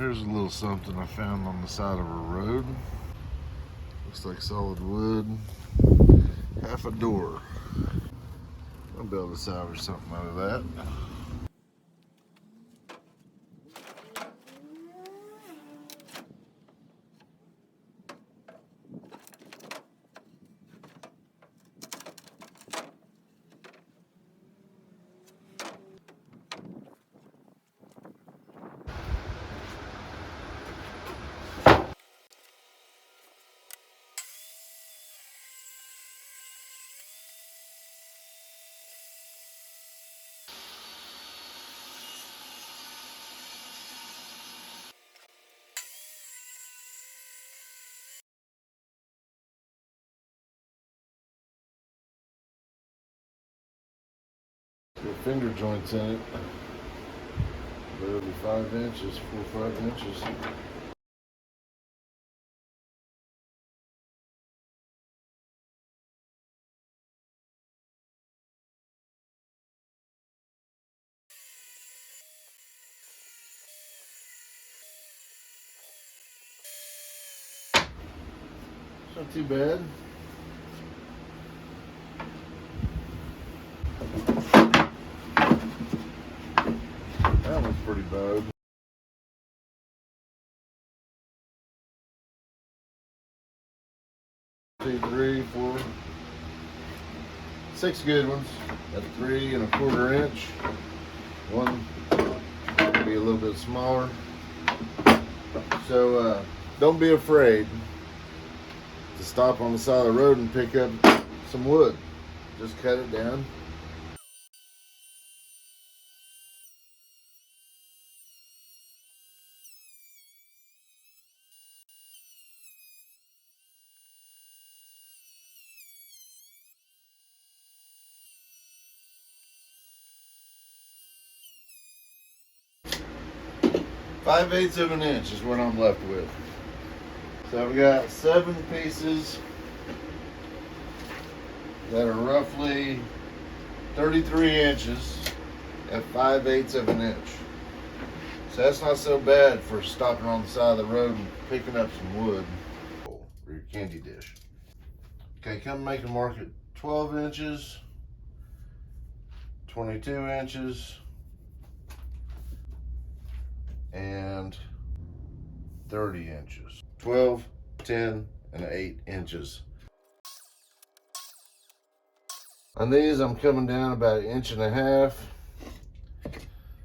Here's a little something I found on the side of a road. Looks like solid wood. Half a door. I'll be able to salvage something out of that. Got finger joints in it. Barely 5 inches, 4 or 5 inches. Not too bad. That one's pretty bad. 2, 3, 4, 6 good ones at 3 1/4 inch. One will be a little bit smaller. So don't be afraid to stop on the side of the road and pick up some wood. Just cut it down. Five-eighths of an inch is what I'm left with. So I've got 7 pieces that are roughly 33 inches at 5/8 of an inch. So that's not so bad for stopping on the side of the road and picking up some wood for your candy dish. Okay, come make a mark at 12 inches, 22 inches, and 30 inches. 12, 10, and 8 inches. On these, I'm coming down about 1.5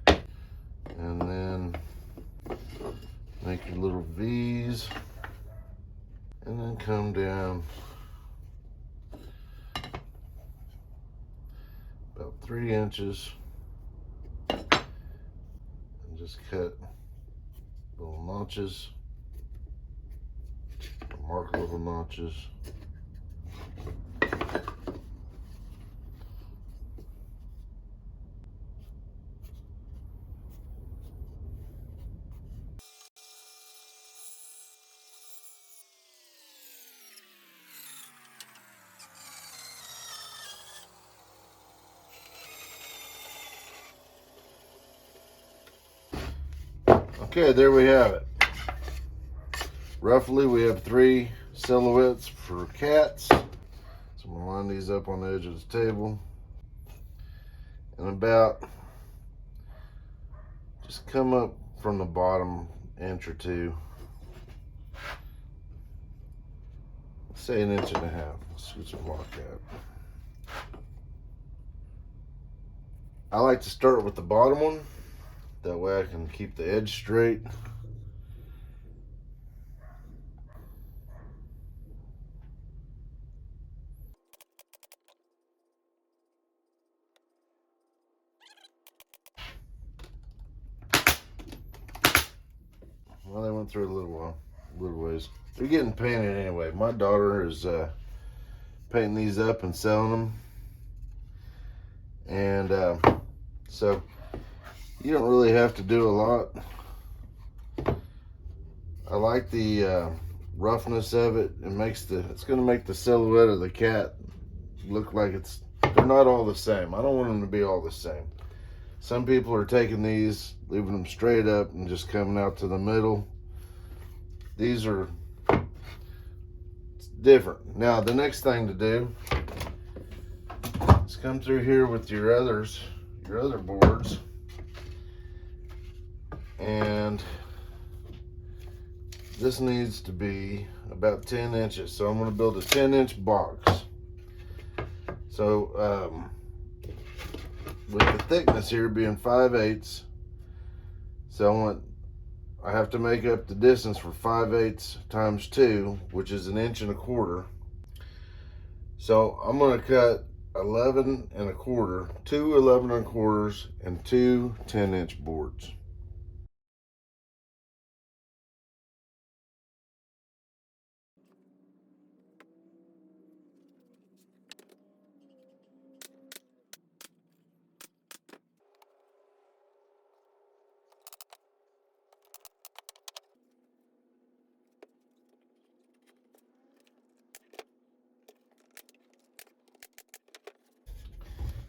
inches, and then make your little V's, and then come down about 3 inches, and just cut little notches, mark little notches. Okay, there we have it. Roughly, we have 3 silhouettes for cats. So I'm gonna line these up on the edge of the table. And about, just come up from the bottom 1 inch or 2. Let's say 1.5 inches. Let's get some mark out. I like to start with the bottom one. That way I can keep the edge straight. Well, they went through a little ways. They're getting painted anyway. My daughter is painting these up and selling them. And so you don't really have to do a lot. I like the roughness of it. It's going to make the silhouette of the cat look like they're not all the same. I don't want them to be all the same. Some people are taking these, leaving them straight up and just coming out to the middle. These are different. Now the next thing to do is come through here with your other boards, and this needs to be about 10 inches. So I'm going to build a 10-inch box. So with the thickness here being 5/8, so I have to make up the distance for 5/8 times 2, which is 1.25 inches. So I'm going to cut 11 1/4, 2 11 1/4, and 2 10-inch boards.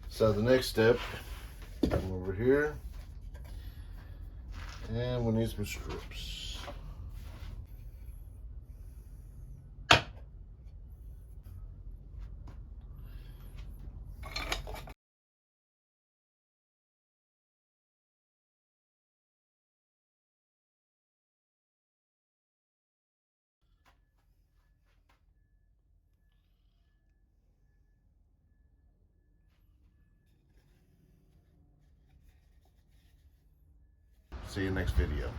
So the next step, come over here, and we need some strips. See you next video.